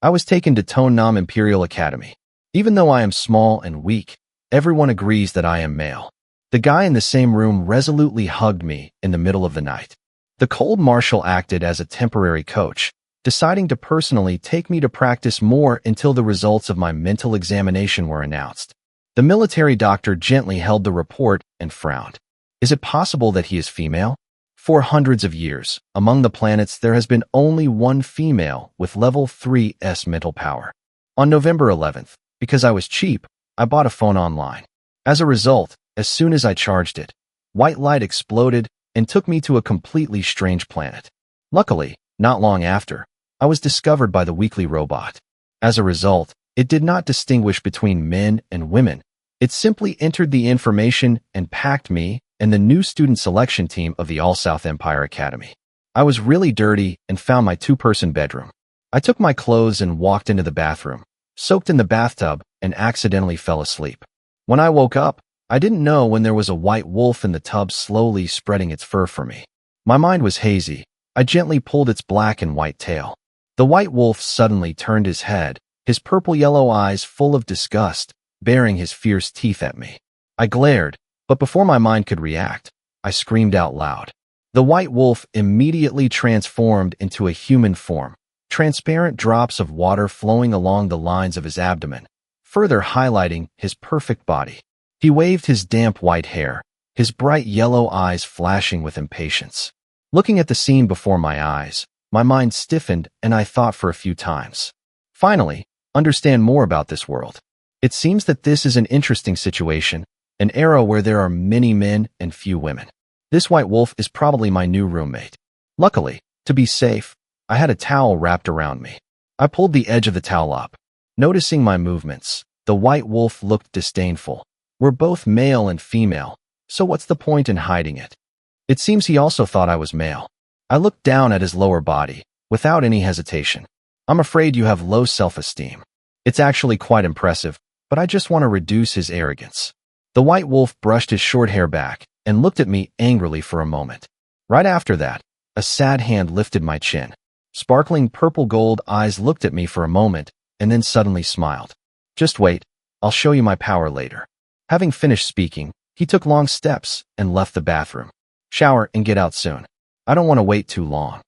I was taken to Tonnam Imperial Academy. Even though I am small and weak, everyone agrees that I am male. The guy in the same room resolutely hugged me in the middle of the night. The cold marshal acted as a temporary coach, deciding to personally take me to practice more until the results of my mental examination were announced. The military doctor gently held the report and frowned. Is it possible that he is female? For hundreds of years, among the planets there has been only one female with level 3's mental power. On November 11th, because I was cheap, I bought a phone online. As a result, as soon as I charged it, white light exploded and took me to a completely strange planet. Luckily, not long after, I was discovered by the weekly robot. As a result, it did not distinguish between men and women. It simply entered the information and packed me and the new student selection team of the All-South Empire Academy. I was really dirty and found my two-person bedroom. I took my clothes and walked into the bathroom, soaked in the bathtub, and accidentally fell asleep. When I woke up, I didn't know when there was a white wolf in the tub slowly spreading its fur for me. My mind was hazy. I gently pulled its black and white tail. The white wolf suddenly turned his head, his purple-yellow eyes full of disgust, baring his fierce teeth at me. I glared, but before my mind could react, I screamed out loud. The white wolf immediately transformed into a human form, transparent drops of water flowing along the lines of his abdomen, further highlighting his perfect body. He waved his damp white hair, his bright yellow eyes flashing with impatience. Looking at the scene before my eyes, my mind stiffened and I thought for a few times. Finally, understand more about this world. It seems that this is an interesting situation, an era where there are many men and few women. This white wolf is probably my new roommate. Luckily, to be safe, I had a towel wrapped around me. I pulled the edge of the towel up. Noticing my movements, the white wolf looked disdainful. We're both male and female, so what's the point in hiding it? It seems he also thought I was male. I looked down at his lower body, without any hesitation. I'm afraid you have low self-esteem. It's actually quite impressive, but I just want to reduce his arrogance. The white wolf brushed his short hair back and looked at me angrily for a moment. Right after that, a sad hand lifted my chin. Sparkling purple gold eyes looked at me for a moment and then suddenly smiled. Just wait, I'll show you my power later. Having finished speaking, he took long steps and left the bathroom. Shower and get out soon. I don't want to wait too long.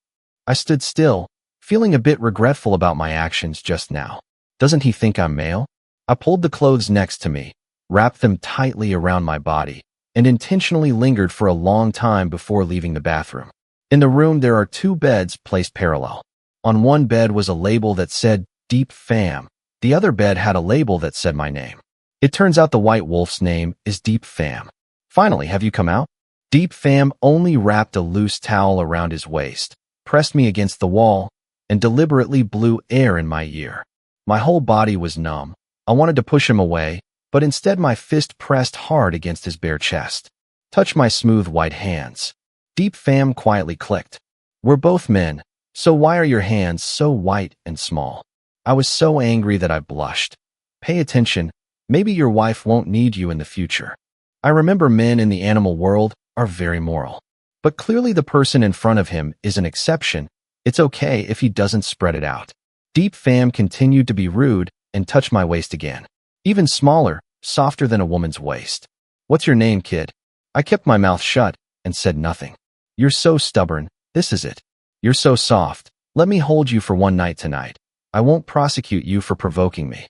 I stood still, feeling a bit regretful about my actions just now. Doesn't he think I'm male? I pulled the clothes next to me, wrapped them tightly around my body, and intentionally lingered for a long time before leaving the bathroom. In the room, there are two beds placed parallel. On one bed was a label that said Deep Fam. The other bed had a label that said my name. It turns out the white wolf's name is Deep Fam. Finally, have you come out? Deep Fam only wrapped a loose towel around his waist, pressed me against the wall, and deliberately blew air in my ear. My whole body was numb. I wanted to push him away, but instead my fist pressed hard against his bare chest. Touch my smooth white hands. Deep Fam quietly clicked. We're both men, so why are your hands so white and small? I was so angry that I blushed. Pay attention, maybe your wife won't need you in the future. I remember men in the animal world are very moral. But clearly the person in front of him is an exception. It's okay if he doesn't spread it out. Deep Fam continued to be rude and touched my waist again. Even smaller, softer than a woman's waist. What's your name, kid? I kept my mouth shut and said nothing. You're so stubborn, this is it. You're so soft, let me hold you for one night tonight. I won't prosecute you for provoking me.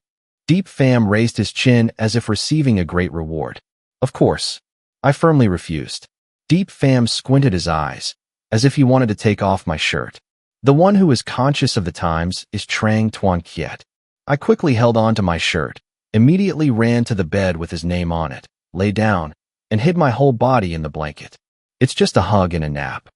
Deep Fam raised his chin as if receiving a great reward. Of course. I firmly refused. Deep Fam squinted his eyes, as if he wanted to take off my shirt. The one who is conscious of the times is Trang Tuan Kiet. I quickly held on to my shirt, immediately ran to the bed with his name on it, lay down, and hid my whole body in the blanket. It's just a hug and a nap.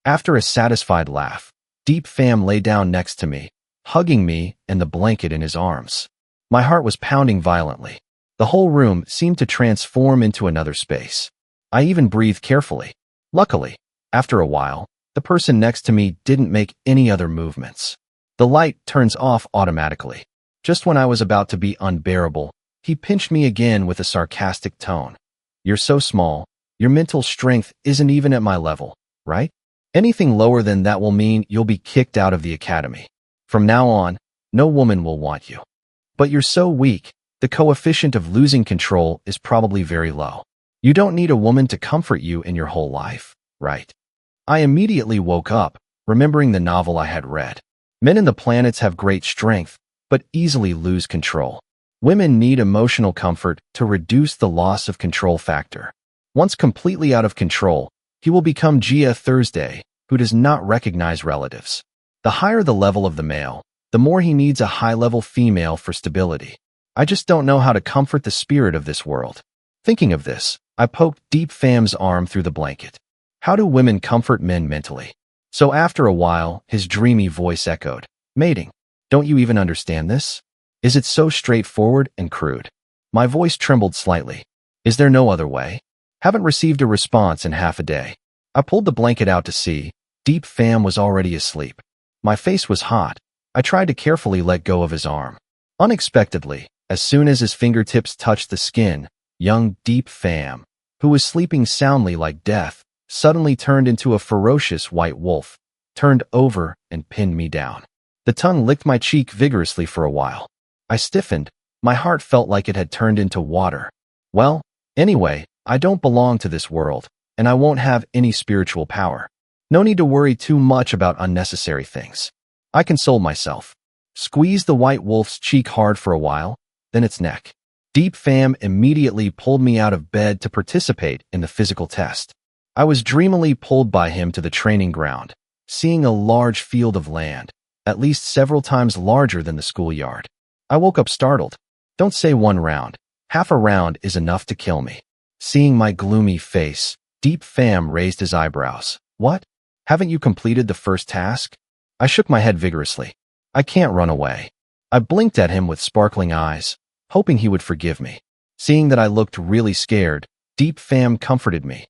After a satisfied laugh, Deep Fam lay down next to me, hugging me and the blanket in his arms. My heart was pounding violently. The whole room seemed to transform into another space. I even breathed carefully. Luckily, after a while, the person next to me didn't make any other movements. The light turns off automatically. Just when I was about to be unbearable, he pinched me again with a sarcastic tone. You're so small, your mental strength isn't even at my level, right? Anything lower than that will mean you'll be kicked out of the academy. From now on, no woman will want you. But you're so weak, the coefficient of losing control is probably very low. You don't need a woman to comfort you in your whole life, right? I immediately woke up, remembering the novel I had read. Men in the planets have great strength, but easily lose control. Women need emotional comfort to reduce the loss of control factor. Once completely out of control, he will become Gia Thursday, who does not recognize relatives. The higher the level of the male, the more he needs a high-level female for stability. I just don't know how to comfort the spirit of this world. Thinking of this, I poked Deep Fam's arm through the blanket. How do women comfort men mentally? So after a while, his dreamy voice echoed, mating. Don't you even understand this? Is it so straightforward and crude? My voice trembled slightly. Is there no other way? Haven't received a response in half a day. I pulled the blanket out to see. Deep Fam was already asleep. My face was hot. I tried to carefully let go of his arm. Unexpectedly, as soon as his fingertips touched the skin, young Deep Fam, who was sleeping soundly like death, suddenly turned into a ferocious white wolf, turned over and pinned me down. The tongue licked my cheek vigorously for a while. I stiffened. My heart felt like it had turned into water. Well, anyway, I don't belong to this world, and I won't have any spiritual power. No need to worry too much about unnecessary things. I consoled myself. Squeezed the white wolf's cheek hard for a while, then its neck. Deep Fam immediately pulled me out of bed to participate in the physical test. I was dreamily pulled by him to the training ground, seeing a large field of land, at least several times larger than the schoolyard. I woke up startled. Don't say 1 round. Half a round is enough to kill me. Seeing my gloomy face, Deep Fam raised his eyebrows. What? Haven't you completed the first task? I shook my head vigorously. I can't run away. I blinked at him with sparkling eyes, hoping he would forgive me. Seeing that I looked really scared, Deep Fam comforted me.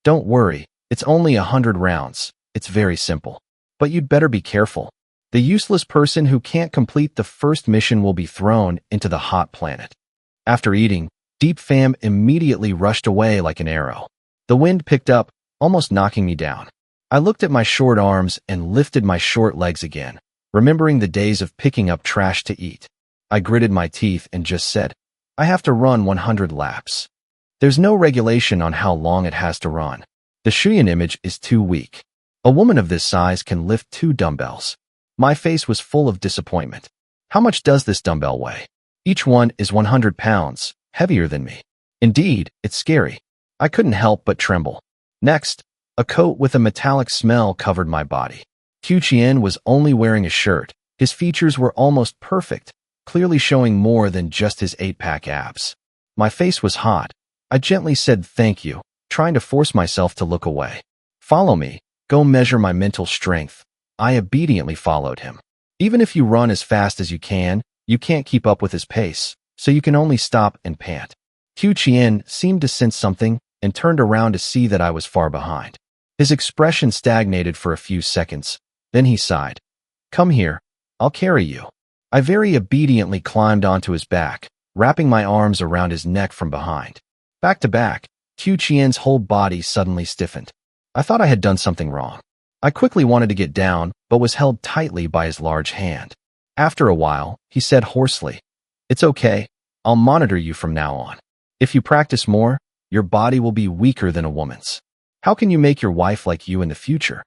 Don't worry, it's only 100 rounds. It's very simple. But you'd better be careful. The useless person who can't complete the first mission will be thrown into the hot planet. After eating, Deep Fam immediately rushed away like an arrow. The wind picked up, almost knocking me down. I looked at my short arms and lifted my short legs again, remembering the days of picking up trash to eat. I gritted my teeth and just said, I have to run 100 laps. There's no regulation on how long it has to run. The Shuyan image is too weak. A woman of this size can lift 2 dumbbells. My face was full of disappointment. How much does this dumbbell weigh? Each one is 100 pounds, heavier than me. Indeed, it's scary. I couldn't help but tremble. Next, a coat with a metallic smell covered my body. Qiu Qian was only wearing a shirt. His features were almost perfect, clearly showing more than just his 8-pack abs. My face was hot. I gently said thank you, trying to force myself to look away. Follow me. Go measure my mental strength. I obediently followed him. Even if you run as fast as you can't keep up with his pace, so you can only stop and pant. Qiu Qian seemed to sense something and turned around to see that I was far behind. His expression stagnated for a few seconds. Then he sighed. Come here. I'll carry you. I very obediently climbed onto his back, wrapping my arms around his neck from behind. Back to back, Qiu Qian's whole body suddenly stiffened. I thought I had done something wrong. I quickly wanted to get down, but was held tightly by his large hand. After a while, he said hoarsely, It's okay. I'll monitor you from now on. If you practice more, your body will be weaker than a woman's. How can you make your wife like you in the future?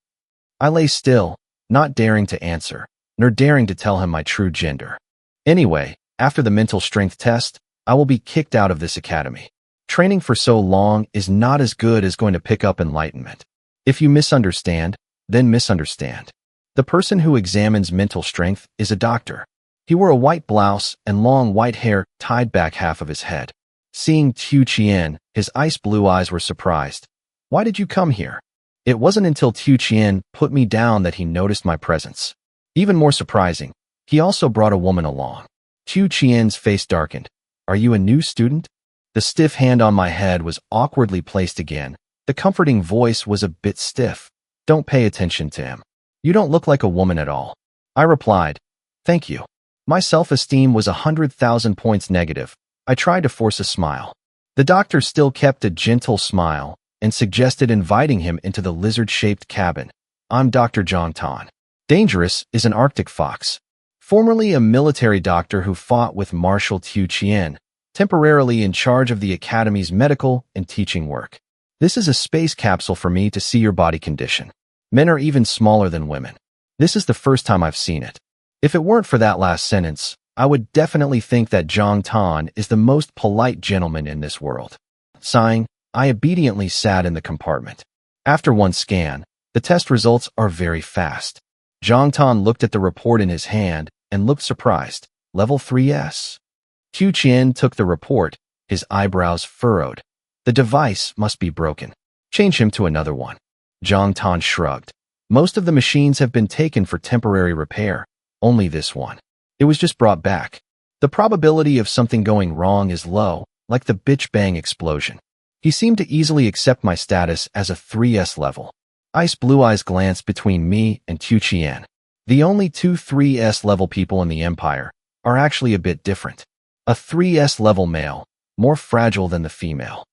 I lay still, not daring to answer, nor daring to tell him my true gender. Anyway, after the mental strength test, I will be kicked out of this academy. Training for so long is not as good as going to pick up enlightenment. If you misunderstand, then misunderstand. The person who examines mental strength is a doctor. He wore a white blouse and long white hair tied back half of his head. Seeing Qiu Qian, his ice blue eyes were surprised. Why did you come here? It wasn't until Qiu Qian put me down that he noticed my presence. Even more surprising, he also brought a woman along. Qiu Qian's face darkened. Are you a new student? The stiff hand on my head was awkwardly placed again. The comforting voice was a bit stiff. Don't pay attention to him. You don't look like a woman at all. I replied, Thank you. My self-esteem was 100,000 points negative. I tried to force a smile. The doctor still kept a gentle smile and suggested inviting him into the lizard-shaped cabin. I'm Dr. Zhang Tan. Dangerous is an Arctic fox. formerly a military doctor who fought with Marshal Tu Qian, temporarily in charge of the Academy's medical and teaching work. This is a space capsule for me to see your body condition. Men are even smaller than women. This is the first time I've seen it. If it weren't for that last sentence, I would definitely think that Zhang Tan is the most polite gentleman in this world. Sighing, I obediently sat in the compartment. After one scan, the test results are very fast. Zhang Tan looked at the report in his hand and looked surprised. Level 3S. Tu Qian took the report, his eyebrows furrowed. The device must be broken. Change him to another one. Zhang Tan shrugged. Most of the machines have been taken for temporary repair. Only this one. It was just brought back. The probability of something going wrong is low, like the bitch bang explosion. He seemed to easily accept my status as a 3S level. Ice blue eyes glanced between me and Tu Qian. The only two 3S level people in the Empire are actually a bit different. A 3S level male, more fragile than the female.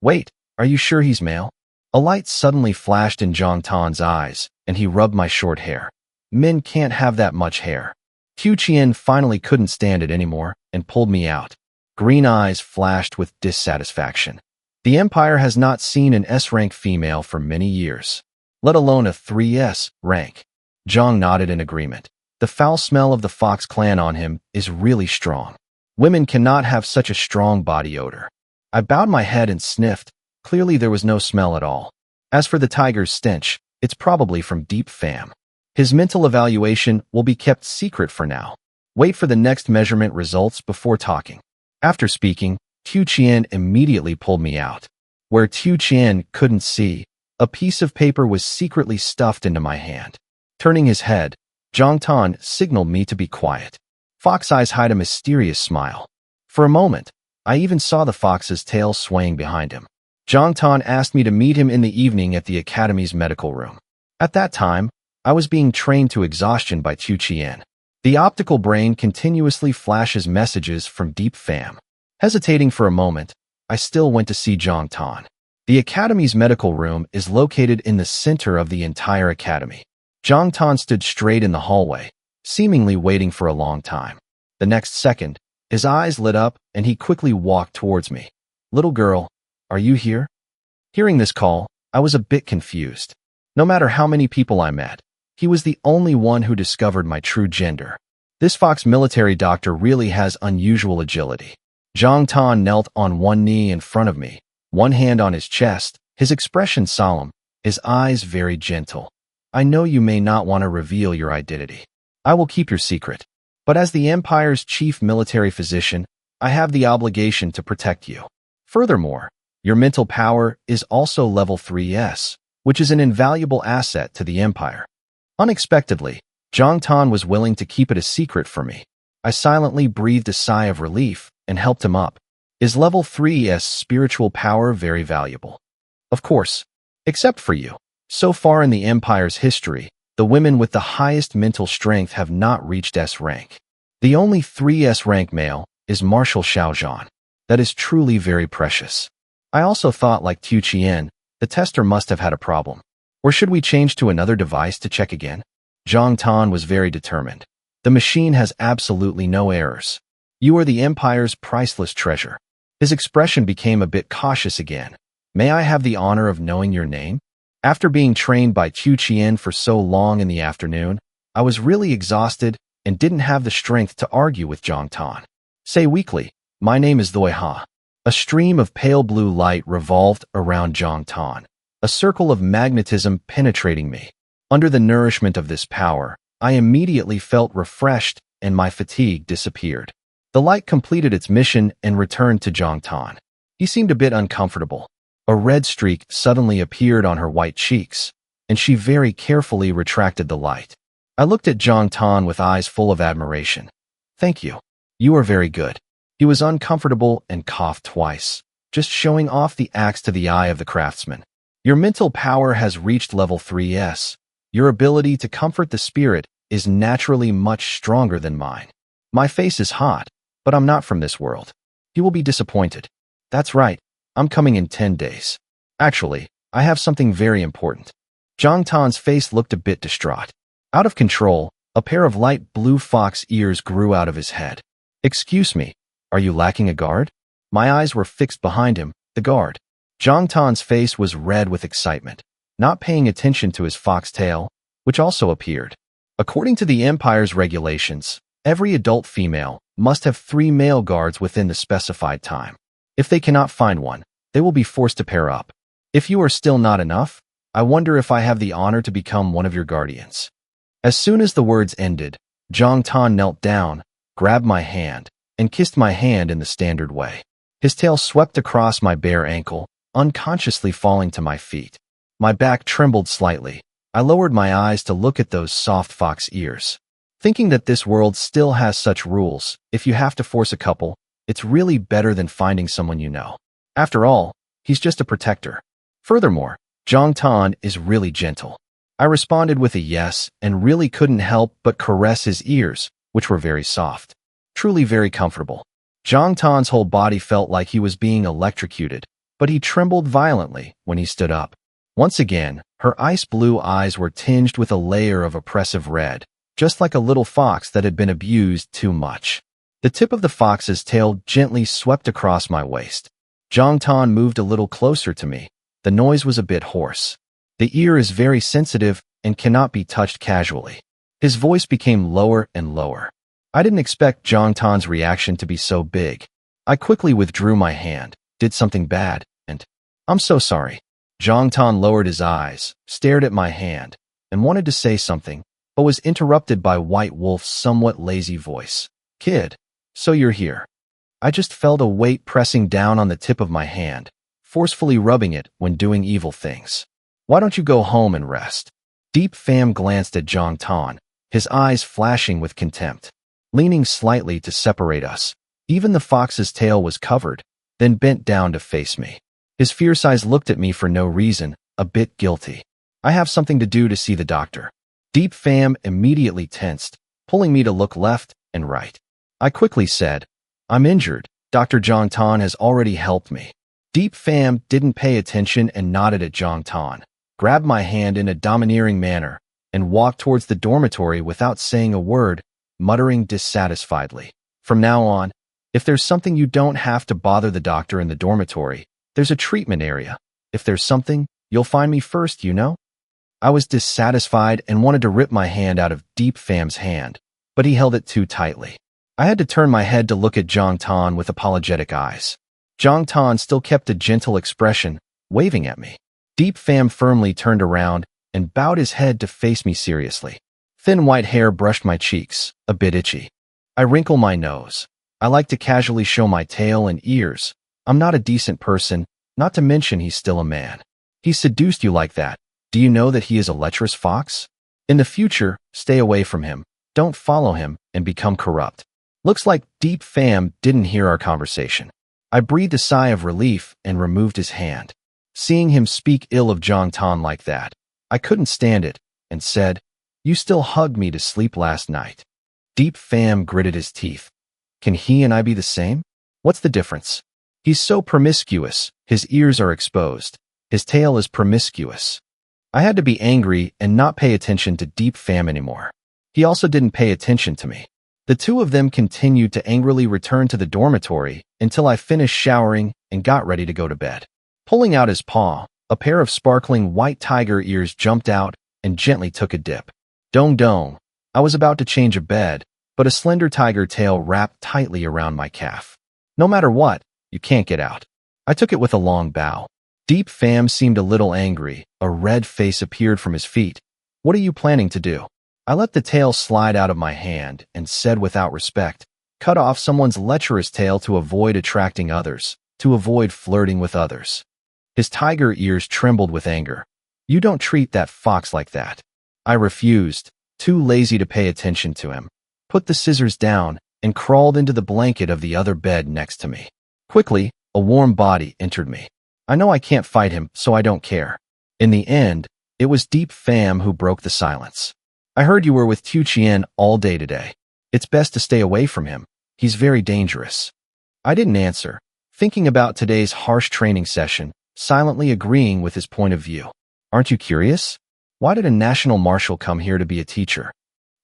Wait, are you sure he's male? A light suddenly flashed in Zhang Tan's eyes, and he rubbed my short hair. Men can't have that much hair. Tu Qian finally couldn't stand it anymore and pulled me out. Green eyes flashed with dissatisfaction. The Empire has not seen an S-rank female for many years, let alone a 3S rank. Zhang nodded in agreement. The foul smell of the Fox clan on him is really strong. Women cannot have such a strong body odor. I bowed my head and sniffed. Clearly there was no smell at all. As for the tiger's stench, it's probably from deep fam. His mental evaluation will be kept secret for now. Wait for the next measurement results before talking. After speaking, Tu Qian immediately pulled me out. Where Tu Qian couldn't see, a piece of paper was secretly stuffed into my hand. Turning his head, Zhang Tan signaled me to be quiet. Fox eyes hide a mysterious smile. For a moment, I even saw the fox's tail swaying behind him. Zhang Tan asked me to meet him in the evening at the Academy's medical room. At that time, I was being trained to exhaustion by Tu Qian. The optical brain continuously flashes messages from deep fam. Hesitating for a moment, I still went to see Zhang Tan. The Academy's medical room is located in the center of the entire Academy. Zhang Tan stood straight in the hallway, seemingly waiting for a long time. The next second, his eyes lit up and he quickly walked towards me. Little girl, are you here? Hearing this call, I was a bit confused. No matter how many people I met, he was the only one who discovered my true gender. This Fox military doctor really has unusual agility. Zhang Tan knelt on one knee in front of me, one hand on his chest, his expression solemn, his eyes very gentle. I know you may not want to reveal your identity. I will keep your secret. But as the Empire's chief military physician, I have the obligation to protect you. Furthermore, your mental power is also level 3S, which is an invaluable asset to the Empire. Unexpectedly, Zhang Tan was willing to keep it a secret for me. I silently breathed a sigh of relief and helped him up. Is level 3S spiritual power very valuable? Of course, except for you. So far in the Empire's history, the women with the highest mental strength have not reached S rank. The only 3S rank male is Marshal Xiaozhan. That is truly very precious. I also thought, like Tu Qian, the tester must have had a problem. Or should we change to another device to check again? Zhang Tan was very determined. The machine has absolutely no errors. You are the Empire's priceless treasure. His expression became a bit cautious again. May I have the honor of knowing your name? After being trained by Tu Qian for so long in the afternoon, I was really exhausted and didn't have the strength to argue with Zhang Tan. Say weakly, my name is Doi Ha. A stream of pale blue light revolved around Zhang Tan, a circle of magnetism penetrating me. Under the nourishment of this power, I immediately felt refreshed and my fatigue disappeared. The light completed its mission and returned to Zhang Tan. He seemed a bit uncomfortable. A red streak suddenly appeared on her white cheeks, and she very carefully retracted the light. I looked at Zhang Tan with eyes full of admiration. Thank you. You are very good. He was uncomfortable and coughed twice, just showing off the axe to the eye of the craftsman. Your mental power has reached level 3S. Your ability to comfort the spirit is naturally much stronger than mine. My face is hot, but I'm not from this world. You will be disappointed. That's right. I'm coming in 10 days. Actually, I have something very important. Zhang Tan's face looked a bit distraught. Out of control, A pair of light blue fox ears grew out of his head. "Excuse me, are you lacking a guard?" My eyes were fixed behind him, the guard. Zhang Tan's face was red with excitement, not paying attention to his fox tail, which also appeared. According to the Empire's regulations, every adult female must have 3 male guards within the specified time. If they cannot find one, they will be forced to pair up. If you are still not enough, I wonder if I have the honor to become one of your guardians. As soon as the words ended, Zhang Tan knelt down, grabbed my hand, and kissed my hand in the standard way. His tail swept across my bare ankle, unconsciously falling to my feet. My back trembled slightly. I lowered my eyes to look at those soft fox ears. Thinking that this world still has such rules, if you have to force a couple, it's really better than finding someone you know. After all, he's just a protector. Furthermore, Zhang Tan is really gentle. I responded with a yes and really couldn't help but caress his ears, which were very soft. Truly very comfortable. Zhang Tan's whole body felt like he was being electrocuted, but he trembled violently when he stood up. Once again, her ice blue eyes were tinged with a layer of oppressive red, just like a little fox that had been abused too much. The tip of the fox's tail gently swept across my waist. Zhang Tan moved a little closer to me. The noise was a bit hoarse. The ear is very sensitive and cannot be touched casually. His voice became lower and lower. I didn't expect Zhang Tan's reaction to be so big. I quickly withdrew my hand, did something bad, and "I'm so sorry." Zhang Tan lowered his eyes, stared at my hand, and wanted to say something, but was interrupted by White Wolf's somewhat lazy voice. "Kid, so you're here." I just felt a weight pressing down on the tip of my hand, forcefully rubbing it when doing evil things. "Why don't you go home and rest?" Deep Pham glanced at Zhang Tan, his eyes flashing with contempt. Leaning slightly to separate us, even the fox's tail was covered, then bent down to face me. His fierce eyes looked at me for no reason, a bit guilty. "I have something to do to see the doctor." Deep Pham immediately tensed, pulling me to look left and right. I quickly said, "I'm injured. Dr. Zhang Tan has already helped me." Deep Pham didn't pay attention and nodded at Zhang Tan, grabbed my hand in a domineering manner, and walked towards the dormitory without saying a word, muttering dissatisfiedly. "From now on, if there's something you don't have to bother the doctor in the dormitory. There's a treatment area. If there's something, you'll find me first, you know?" I was dissatisfied and wanted to rip my hand out of Deep Pham's hand, but he held it too tightly. I had to turn my head to look at Zhang Tan with apologetic eyes. Zhang Tan still kept a gentle expression, waving at me. Deep Pham firmly turned around and bowed his head to face me seriously. Thin white hair brushed my cheeks, a bit itchy. I wrinkle my nose. I like to casually show my tail and ears. I'm not a decent person, not to mention he's still a man. He seduced you like that. Do you know that he is a lecherous fox? In the future, stay away from him. Don't follow him and become corrupt. Looks like Deep Pham didn't hear our conversation. I breathed a sigh of relief and removed his hand. Seeing him speak ill of Zhang Tan like that, I couldn't stand it and said, "You still hugged me to sleep last night." Deep Pham gritted his teeth. Can he and I be the same? What's the difference? He's so promiscuous, his ears are exposed. His tail is promiscuous. I had to be angry and not pay attention to Deep Pham anymore. He also didn't pay attention to me. The two of them continued to angrily return to the dormitory until I finished showering and got ready to go to bed. Pulling out his paw, a pair of sparkling white tiger ears jumped out and gently took a dip. Dong dong. I was about to change a bed, but a slender tiger tail wrapped tightly around my calf. No matter what, you can't get out. I took it with a long bow. Deep Pham seemed a little angry. A red face appeared from his feet. "What are you planning to do?" I let the tail slide out of my hand and said without respect, "Cut off someone's lecherous tail to avoid attracting others, to avoid flirting with others." His tiger ears trembled with anger. "You don't treat that fox like that." I refused, too lazy to pay attention to him, put the scissors down, and crawled into the blanket of the other bed next to me. Quickly, a warm body entered me. I know I can't fight him, so I don't care. In the end, it was Deep Pham who broke the silence. "I heard you were with Tu Chien all day today. It's best to stay away from him. He's very dangerous." I didn't answer, thinking about today's harsh training session, silently agreeing with his point of view. "Aren't you curious? Why did a national marshal come here to be a teacher?"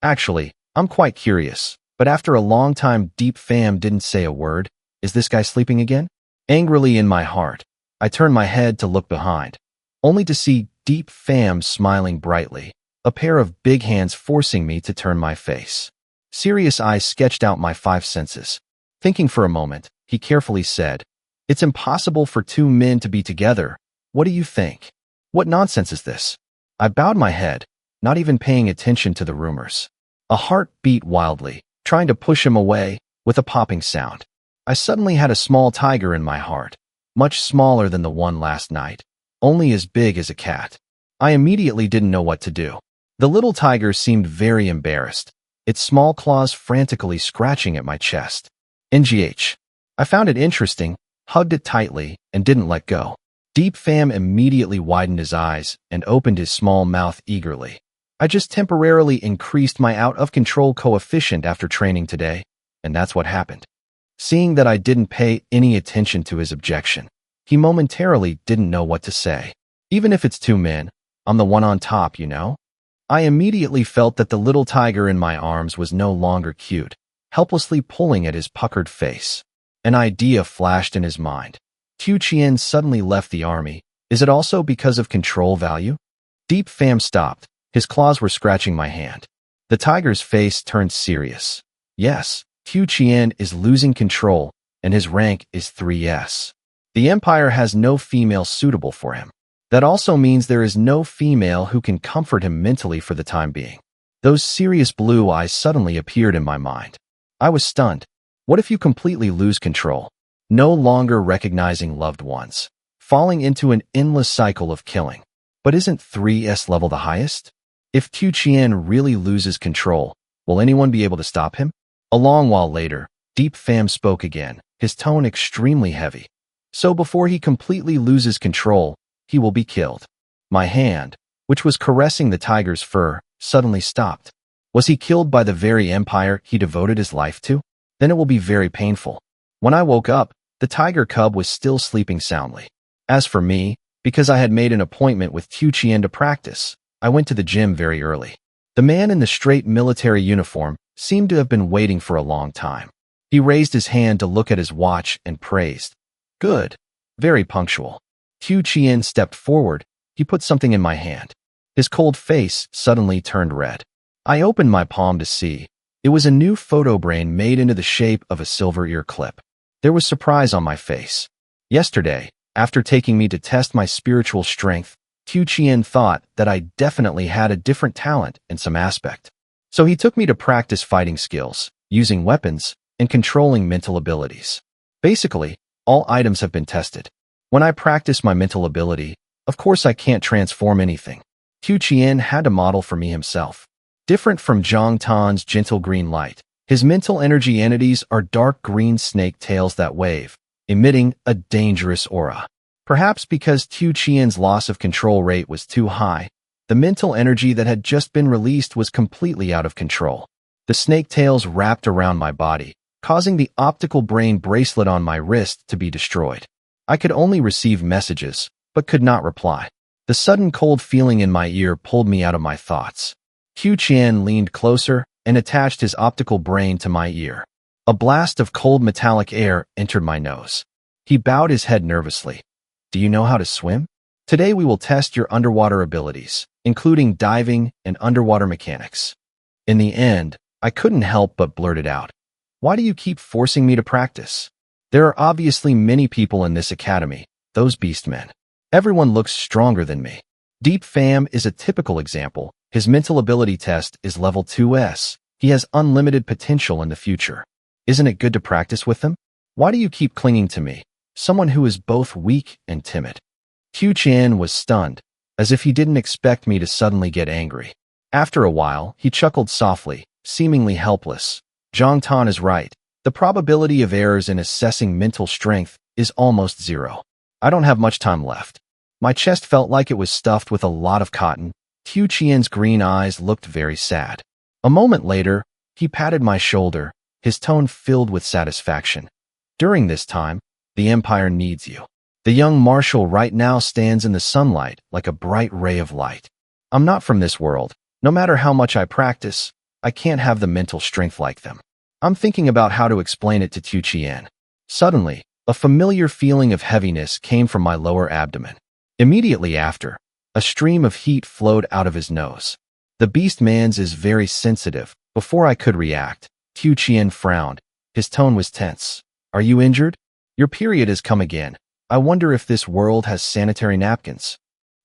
Actually, I'm quite curious, but after a long time Deep Fam didn't say a word. Is this guy sleeping again? Angrily in my heart, I turned my head to look behind, only to see Deep Fam smiling brightly, a pair of big hands forcing me to turn my face. Serious eyes sketched out my five senses. Thinking for a moment, he carefully said, "It's impossible for two men to be together. What do you think?" What nonsense is this? I bowed my head, not even paying attention to the rumors. A heart beat wildly, trying to push him away, with a popping sound. I suddenly had a small tiger in my heart, much smaller than the one last night, only as big as a cat. I immediately didn't know what to do. The little tiger seemed very embarrassed, its small claws frantically scratching at my chest. NGH. I found it interesting, hugged it tightly, and didn't let go. Deep Fam immediately widened his eyes and opened his small mouth eagerly. I just temporarily increased my out-of-control coefficient after training today, and that's what happened. Seeing that I didn't pay any attention to his objection, he momentarily didn't know what to say. Even if it's two men, I'm the one on top, you know? I immediately felt that the little tiger in my arms was no longer cute, helplessly pulling at his puckered face. An idea flashed in his mind. Qiu Qian suddenly left the army. Is it also because of control value? Deep Fam stopped. His claws were scratching my hand. The tiger's face turned serious. Yes, Qiu Qian is losing control, and his rank is 3S. The Empire has no female suitable for him. That also means there is no female who can comfort him mentally for the time being. Those serious blue eyes suddenly appeared in my mind. I was stunned. What if you completely lose control? No longer recognizing loved ones, falling into an endless cycle of killing. But isn't 3S level the highest? If Qiu Qian really loses control, will anyone be able to stop him? A long while later, Deep Fam spoke again, his tone extremely heavy. So before he completely loses control, he will be killed. My hand, which was caressing the tiger's fur, suddenly stopped. Was he killed by the very empire he devoted his life to? Then it will be very painful. When I woke up, the tiger cub was still sleeping soundly. As for me, because I had made an appointment with Qiu Qian to practice, I went to the gym very early. The man in the straight military uniform seemed to have been waiting for a long time. He raised his hand to look at his watch and praised. Good. Very punctual. Qiu Qian stepped forward. He put something in my hand. His cold face suddenly turned red. I opened my palm to see. It was a new photo brain made into the shape of a silver ear clip. There was surprise on my face. Yesterday, after taking me to test my spiritual strength, Qiu Qian thought that I definitely had a different talent in some aspect. So he took me to practice fighting skills, using weapons, and controlling mental abilities. Basically, all items have been tested. When I practice my mental ability, of course I can't transform anything. Qiu Qian had to model for me himself. Different from Zhang Tan's gentle green light, his mental energy entities are dark green snake tails that wave, emitting a dangerous aura. Perhaps because Qiu Qian's loss of control rate was too high, the mental energy that had just been released was completely out of control. The snake tails wrapped around my body, causing the optical brain bracelet on my wrist to be destroyed. I could only receive messages, but could not reply. The sudden cold feeling in my ear pulled me out of my thoughts. Qiu Qian leaned closer and attached his optical brain to my ear. A blast of cold metallic air entered my nose. He bowed his head nervously. Do you know how to swim? Today we will test your underwater abilities, including diving and underwater mechanics. In the end, I couldn't help but blurt it out. Why do you keep forcing me to practice? There are obviously many people in this academy, those beastmen. Everyone looks stronger than me. Deep Fam is a typical example. His mental ability test is level 2S. He has unlimited potential in the future. Isn't it good to practice with him? Why do you keep clinging to me, someone who is both weak and timid? Qiu Qian was stunned, as if he didn't expect me to suddenly get angry. After a while, he chuckled softly, seemingly helpless. Zhang Tan is right. The probability of errors in assessing mental strength is almost zero. I don't have much time left. My chest felt like it was stuffed with a lot of cotton. Qiu Qian's green eyes looked very sad. A moment later, he patted my shoulder, his tone filled with satisfaction. During this time, the Empire needs you. The young marshal right now stands in the sunlight like a bright ray of light. I'm not from this world. No matter how much I practice, I can't have the mental strength like them. I'm thinking about how to explain it to Tu Chien. Suddenly, a familiar feeling of heaviness came from my lower abdomen. Immediately after, a stream of heat flowed out of his nose. The beast man's is very sensitive. Before I could react, Tu Chien frowned. His tone was tense. Are you injured? Your period has come again. I wonder if this world has sanitary napkins.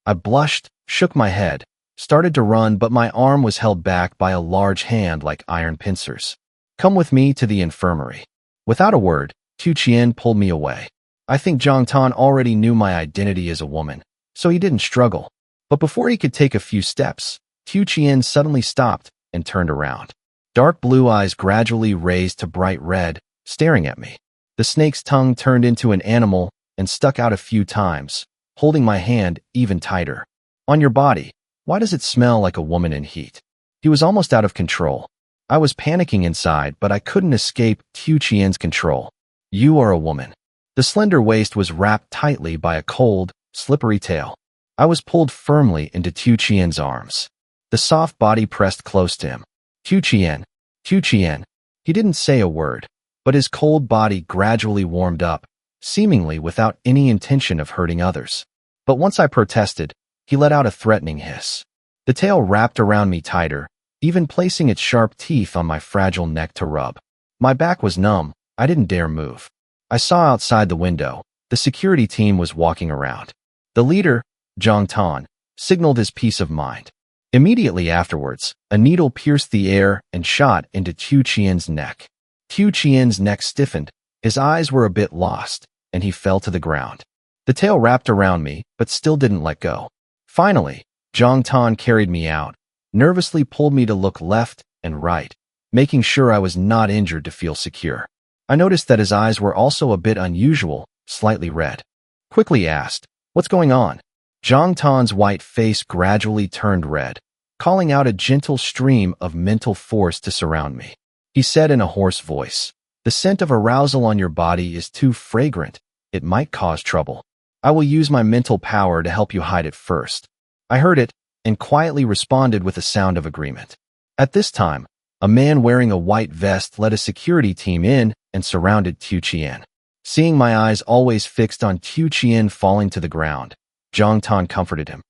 I blushed, shook my head, started to run, but my arm was held back by a large hand like iron pincers. Come with me to the infirmary. Without a word, Tu Chien pulled me away. I think Zhang Tan already knew my identity as a woman, so he didn't struggle. But before he could take a few steps, Tu Chien suddenly stopped and turned around. Dark blue eyes gradually raised to bright red, staring at me. The snake's tongue turned into an animal and stuck out a few times, holding my hand even tighter. On your body, why does it smell like a woman in heat? He was almost out of control. I was panicking inside, but I couldn't escape Tu Chien's control. You are a woman. The slender waist was wrapped tightly by a cold, slippery tail. I was pulled firmly into Tu Chien's arms. The soft body pressed close to him. Tu Chien, Tu Chien. He didn't say a word, but his cold body gradually warmed up, seemingly without any intention of hurting others. But once I protested, he let out a threatening hiss. The tail wrapped around me tighter, even placing its sharp teeth on my fragile neck to rub. My back was numb. I didn't dare move. I saw outside the window. The security team was walking around. The leader, Zhang Tan, signaled his peace of mind. Immediately afterwards, a needle pierced the air and shot into Tu Chien's neck. Tu Chien's neck stiffened, his eyes were a bit lost, and he fell to the ground. The tail wrapped around me, but still didn't let go. Finally, Zhang Tan carried me out, nervously pulled me to look left and right, making sure I was not injured to feel secure. I noticed that his eyes were also a bit unusual, slightly red. Quickly asked, "What's going on?" Zhang Tan's white face gradually turned red, calling out a gentle stream of mental force to surround me. He said in a hoarse voice, "The scent of arousal on your body is too fragrant. It might cause trouble. I will use my mental power to help you hide it first." I heard it and quietly responded with a sound of agreement. At this time, a man wearing a white vest led a security team in and surrounded Tu Chien. Seeing my eyes always fixed on Tu Chien falling to the ground, Zhang Tan comforted him.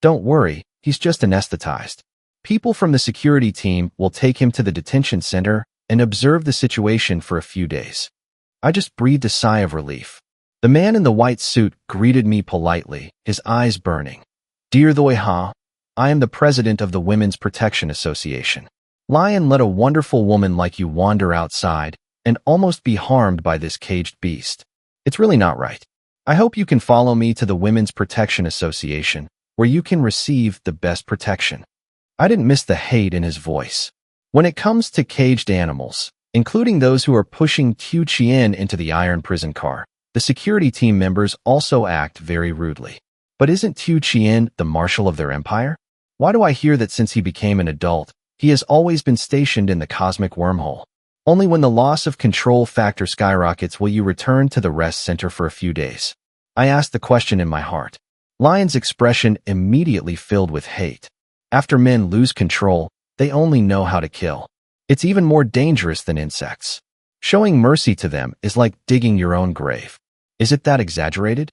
"Don't worry, he's just anesthetized. People from the security team will take him to the detention center and observe the situation for a few days." I just breathed a sigh of relief. The man in the white suit greeted me politely, his eyes burning. "Dear Doi Ha, I am the president of the Women's Protection Association. Lion let a wonderful woman like you wander outside and almost be harmed by this caged beast. It's really not right. I hope you can follow me to the Women's Protection Association, where you can receive the best protection." I didn't miss the hate in his voice. When it comes to caged animals, including those who are pushing Tu Chien into the iron prison car, the security team members also act very rudely. But isn't Tu Chien the marshal of their empire? Why do I hear that since he became an adult, he has always been stationed in the cosmic wormhole? Only when the loss of control factor skyrockets will you return to the rest center for a few days. I asked the question in my heart. Lion's expression immediately filled with hate. After men lose control, they only know how to kill. It's even more dangerous than insects. Showing mercy to them is like digging your own grave. Is it that exaggerated?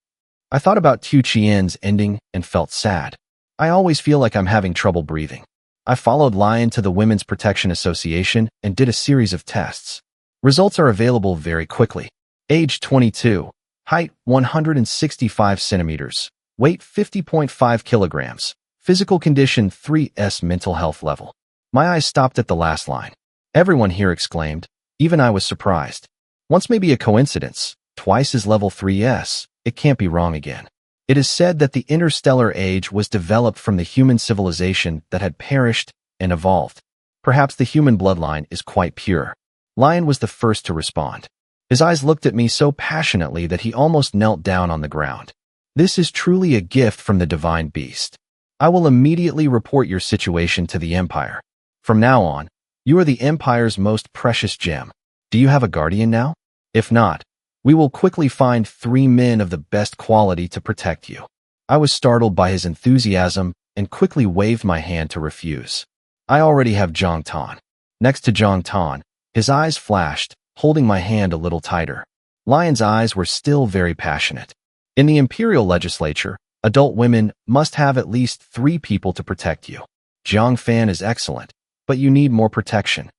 I thought about Tu Chien's ending and felt sad. I always feel like I'm having trouble breathing. I followed Lion to the Women's Protection Association and did a series of tests. Results are available very quickly. Age 22, height 165 centimeters, weight 50.5 kilograms, physical condition 3S, mental health level. My eyes stopped at the last line. Everyone here exclaimed. Even I was surprised. Once may be a coincidence. Twice is level 3S. It can't be wrong again. It is said that the interstellar age was developed from the human civilization that had perished and evolved. Perhaps the human bloodline is quite pure. Lion was the first to respond. His eyes looked at me so passionately that he almost knelt down on the ground. This is truly a gift from the divine beast. I will immediately report your situation to the Empire. From now on, you are the Empire's most precious gem. Do you have a guardian now? If not, we will quickly find 3 men of the best quality to protect you. I was startled by his enthusiasm and quickly waved my hand to refuse. I already have Zhang Tan. next to Zhang Tan. His eyes flashed, holding my hand a little tighter. Lion's eyes were still very passionate. In the Imperial legislature, adult women must have at least 3 people to protect you. Jiang Fan is excellent, but you need more protection.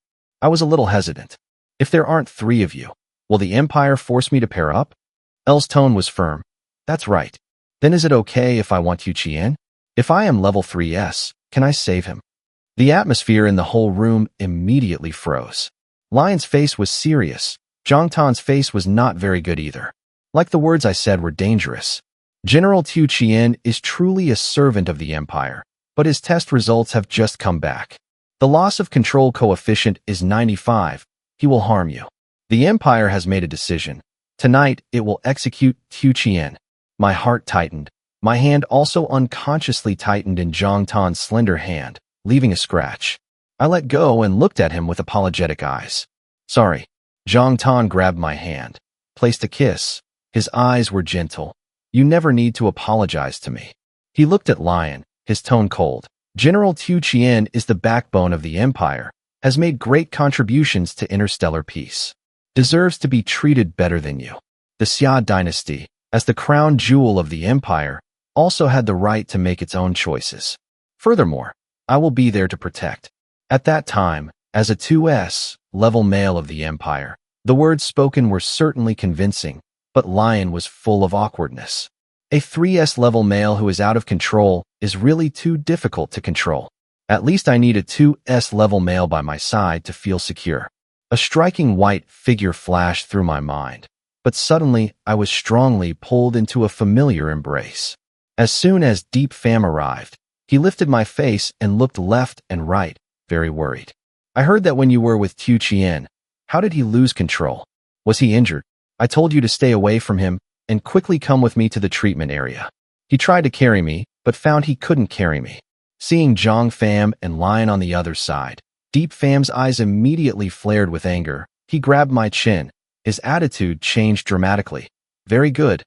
I was a little hesitant. If there aren't 3 of you, will the Empire force me to pair up? El's tone was firm. That's right. Then is it okay if I want Yu Qian? If I am level 3S, can I save him? The atmosphere in the whole room immediately froze. Lion's face was serious. Zhang Tan's face was not very good either. Like the words I said were dangerous. General Tu Qian is truly a servant of the Empire, but his test results have just come back. The loss of control coefficient is 95. He will harm you. The Empire has made a decision. Tonight, it will execute Tu Qian. My heart tightened. My hand also unconsciously tightened in Zhang Tan's slender hand, leaving a scratch. I let go and looked at him with apologetic eyes. Sorry. Zhang Tan grabbed my hand, placed a kiss. His eyes were gentle. You never need to apologize to me. He looked at Lion, his tone cold. General Tu Qian is the backbone of the Empire, has made great contributions to interstellar peace. Deserves to be treated better than you. The Xia dynasty, as the crown jewel of the Empire, also had the right to make its own choices. Furthermore, I will be there to protect. At that time, as a 2S level male of the Empire, the words spoken were certainly convincing, but Lion was full of awkwardness. A 3S level male who is out of control is really too difficult to control. At least I need a 2S level male by my side to feel secure. A striking white figure flashed through my mind, but suddenly I was strongly pulled into a familiar embrace. As soon as Deep Pham arrived, he lifted my face and looked left and right, very worried. I heard that when you were with Tu Qian, how did he lose control? Was he injured? I told you to stay away from him and quickly come with me to the treatment area. He tried to carry me, but found he couldn't carry me. Seeing Zhang Pham and Lion on the other side, Deep Pham's eyes immediately flared with anger. He grabbed my chin. His attitude changed dramatically. Very good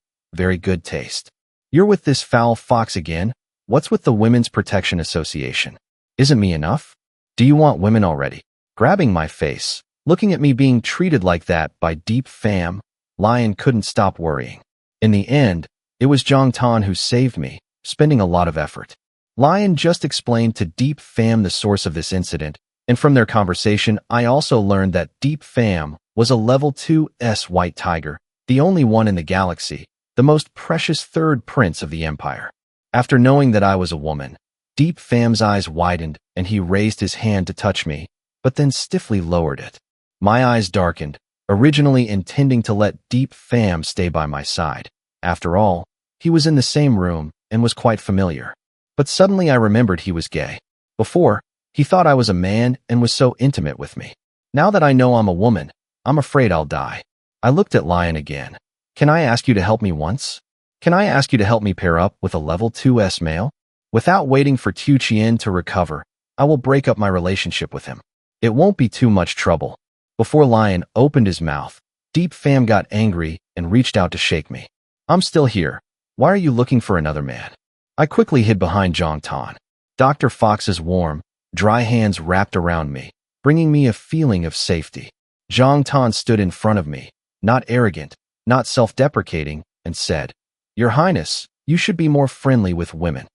taste. You're with this foul fox again? What's with the Women's Protection Association? Isn't me enough? Do you want women already? Grabbing my face, looking at me being treated like that by Deep Pham, Lion couldn't stop worrying. In the end, it was Zhang Tan who saved me, spending a lot of effort. Lion just explained to Deep Pham the source of this incident, and from their conversation, I also learned that Deep Pham was a level 2S white tiger, the only one in the galaxy, the most precious third prince of the Empire. After knowing that I was a woman, Deep Pham's eyes widened and he raised his hand to touch me, but then stiffly lowered it. My eyes darkened, originally intending to let Deep Pham stay by my side. After all, he was in the same room and was quite familiar. But suddenly I remembered he was gay. Before, he thought I was a man and was so intimate with me. Now that I know I'm a woman, I'm afraid I'll die. I looked at Lion again. Can I ask you to help me once? Can I ask you to help me pair up with a level 2S male? Without waiting for Tu Qian to recover, I will break up my relationship with him. It won't be too much trouble. Before Lion opened his mouth, Deep Pham got angry and reached out to shake me. I'm still here. Why are you looking for another man? I quickly hid behind Zhang Tan. Dr. Fox's warm, dry hands wrapped around me, bringing me a feeling of safety. Zhang Tan stood in front of me, not arrogant, not self-deprecating, and said, Your Highness, you should be more friendly with women.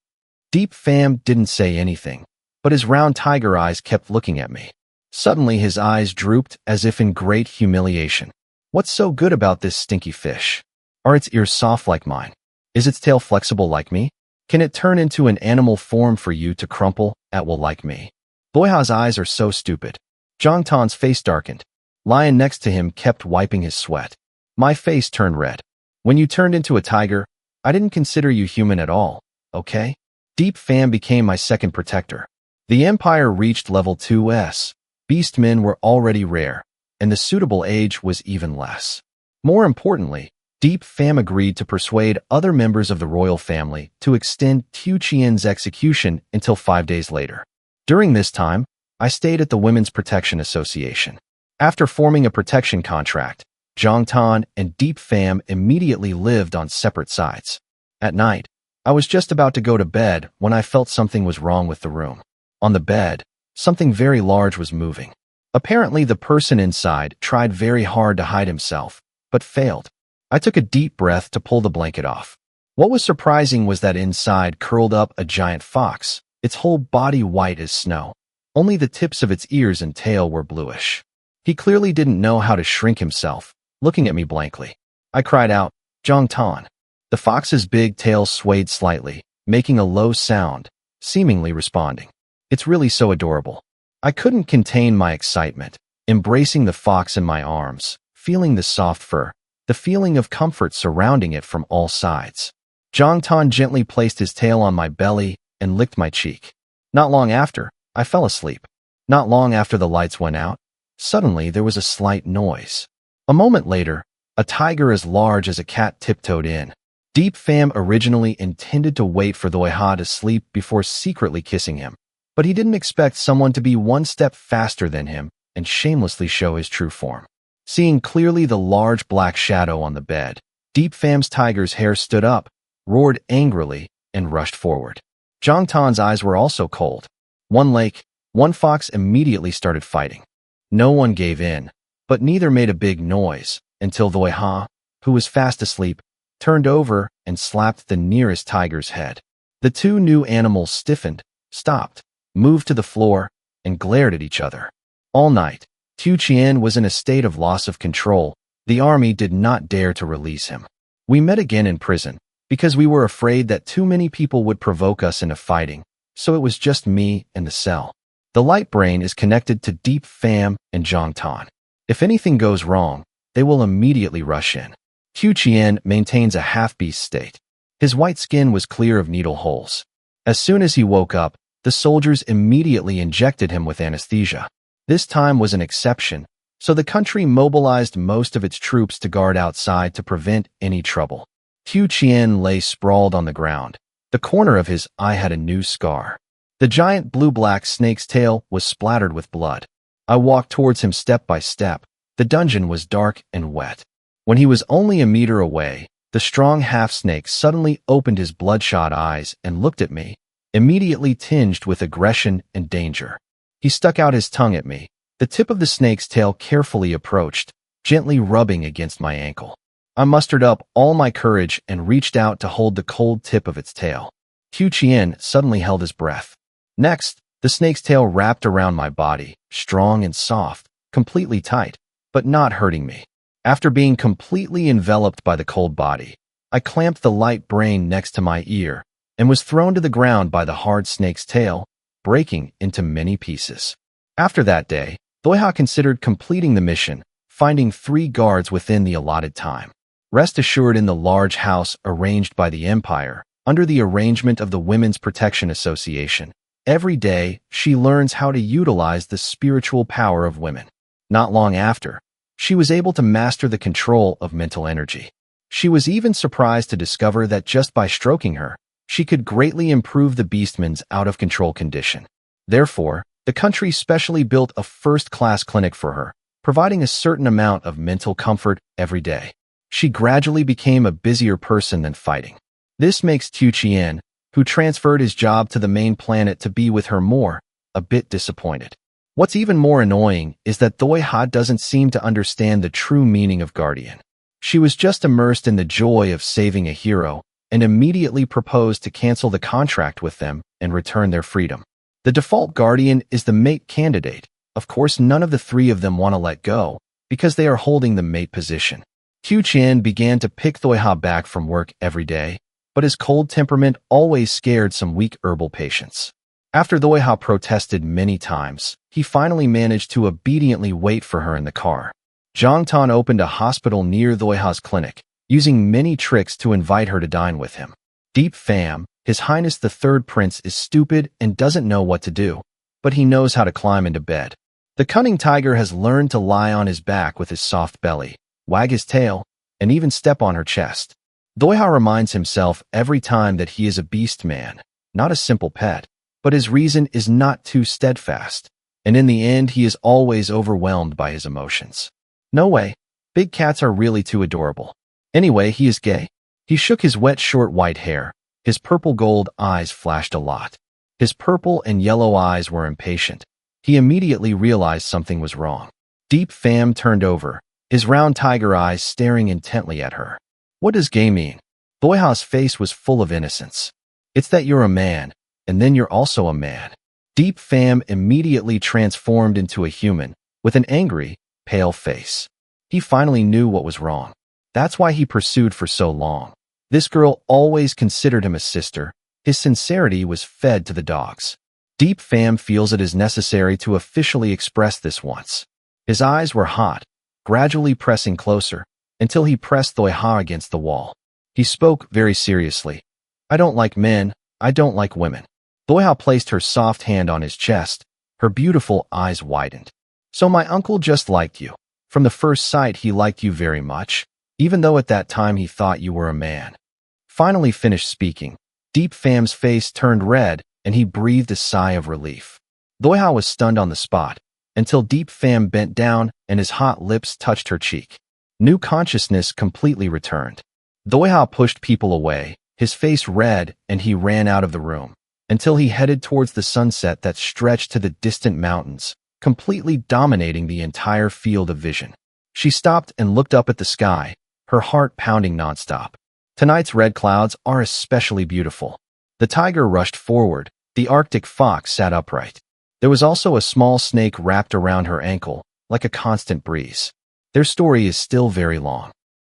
Deep Pham didn't say anything, but his round tiger eyes kept looking at me. Suddenly his eyes drooped as if in great humiliation. What's so good about this stinky fish? Are its ears soft like mine? Is its tail flexible like me? Can it turn into an animal form for you to crumple at will like me? Boiha's eyes are so stupid. Zhang Tan's face darkened. Lion next to him kept wiping his sweat. My face turned red. When you turned into a tiger, I didn't consider you human at all, okay? Deep Pham became my second protector. The Empire reached level 2S. Beastmen were already rare, and the suitable age was even less. More importantly, Deep Pham agreed to persuade other members of the royal family to extend Tu Qian's execution until 5 days later. During this time, I stayed at the Women's Protection Association. After forming a protection contract, Zhang Tan and Deep Pham immediately lived on separate sides. At night, I was just about to go to bed when I felt something was wrong with the room. On the bed, something very large was moving. Apparently, the person inside tried very hard to hide himself, but failed. I took a deep breath to pull the blanket off. What was surprising was that inside curled up a giant fox, its whole body white as snow. Only the tips of its ears and tail were bluish. He clearly didn't know how to shrink himself, looking at me blankly. I cried out, "Zhang. The fox's big tail swayed slightly, making a low sound, seemingly responding. It's really so adorable. I couldn't contain my excitement, embracing the fox in my arms, feeling the soft fur, the feeling of comfort surrounding it from all sides. Zhang gently placed his tail on my belly and licked my cheek. Not long after, I fell asleep. Not long after the lights went out, suddenly there was a slight noise. A moment later, a tiger as large as a cat tiptoed in. Deep Pham originally intended to wait for Doiha to sleep before secretly kissing him, but he didn't expect someone to be one step faster than him and shamelessly show his true form. Seeing clearly the large black shadow on the bed, Deep Pham's tiger's hair stood up, roared angrily, and rushed forward. Zhang Tan's eyes were also cold. One fox immediately started fighting. No one gave in, but neither made a big noise until Doiha, who was fast asleep, turned over and slapped the nearest tiger's head. The two new animals stiffened, stopped, moved to the floor, and glared at each other. All night, Tu Qian was in a state of loss of control. The army did not dare to release him. We met again in prison, because we were afraid that too many people would provoke us into fighting, so it was just me and the cell. The light brain is connected to Deep Pham and Zhang Tan. If anything goes wrong, they will immediately rush in. Tu Qian maintains a half-beast state. His white skin was clear of needle holes. As soon as he woke up, the soldiers immediately injected him with anesthesia. This time was an exception, so the country mobilized most of its troops to guard outside to prevent any trouble. Tu Qian lay sprawled on the ground. The corner of his eye had a new scar. The giant blue-black snake's tail was splattered with blood. I walked towards him step by step. The dungeon was dark and wet. When he was only a meter away, the strong half-snake suddenly opened his bloodshot eyes and looked at me, immediately tinged with aggression and danger. He stuck out his tongue at me. The tip of the snake's tail carefully approached, gently rubbing against my ankle. I mustered up all my courage and reached out to hold the cold tip of its tail. Tu Qian suddenly held his breath. Next, the snake's tail wrapped around my body, strong and soft, completely tight, but not hurting me. After being completely enveloped by the cold body, I clamped the light brain next to my ear and was thrown to the ground by the hard snake's tail, breaking into many pieces. After that day, Doiha considered completing the mission, finding 3 guards within the allotted time. Rest assured, in the large house arranged by the Empire, under the arrangement of the Women's Protection Association, every day she learns how to utilize the spiritual power of women. Not long after, she was able to master the control of mental energy. She was even surprised to discover that just by stroking her, she could greatly improve the beastman's out-of-control condition. Therefore, the country specially built a first-class clinic for her, providing a certain amount of mental comfort every day. She gradually became a busier person than fighting. This makes Tu Qian, who transferred his job to the main planet to be with her more, a bit disappointed. What's even more annoying is that Doiha doesn't seem to understand the true meaning of guardian. She was just immersed in the joy of saving a hero and immediately proposed to cancel the contract with them and return their freedom. The default guardian is the mate candidate. Of course, none of the 3 of them want to let go because they are holding the mate position. Tu Qian began to pick Doiha back from work every day, but his cold temperament always scared some weak herbal patients. After Doiha protested many times, he finally managed to obediently wait for her in the car. Zhang Tan opened a hospital near Doiha's clinic, using many tricks to invite her to dine with him. Deep Pham, His Highness the Third Prince, is stupid and doesn't know what to do, but he knows how to climb into bed. The cunning tiger has learned to lie on his back with his soft belly, wag his tail, and even step on her chest. Doiha reminds himself every time that he is a beast man, not a simple pet, but his reason is not too steadfast, and in the end he is always overwhelmed by his emotions. No way, big cats are really too adorable. Anyway, he is gay. He shook his wet short white hair. His purple gold eyes flashed a lot. His purple and yellow eyes were impatient, He immediately realized something was wrong. Deep Pham turned over, his round tiger eyes staring intently at her. What does gay mean? Doiha's face was full of innocence. It's that you're a man, and then you're also a man. Deep Pham immediately transformed into a human, with an angry, pale face. He finally knew what was wrong. That's why he pursued for so long. This girl always considered him a sister. His sincerity was fed to the dogs. Deep Pham feels it is necessary to officially express this once. His eyes were hot, gradually pressing closer, until he pressed Doiha against the wall. He spoke very seriously. I don't like men, I don't like women. Doiha placed her soft hand on his chest. Her beautiful eyes widened. So my uncle just liked you. From the first sight he liked you very much, even though at that time he thought you were a man. Finally finished speaking, Deep Pham's face turned red and he breathed a sigh of relief. Doiha was stunned on the spot, until Deep Pham bent down and his hot lips touched her cheek. New consciousness completely returned. Doiha pushed people away, his face red, and he ran out of the room, until he headed towards the sunset that stretched to the distant mountains, completely dominating the entire field of vision. She stopped and looked up at the sky, her heart pounding nonstop. Tonight's red clouds are especially beautiful. The tiger rushed forward, the Arctic fox sat upright. There was also a small snake wrapped around her ankle, like a constant breeze. Their story is still very long.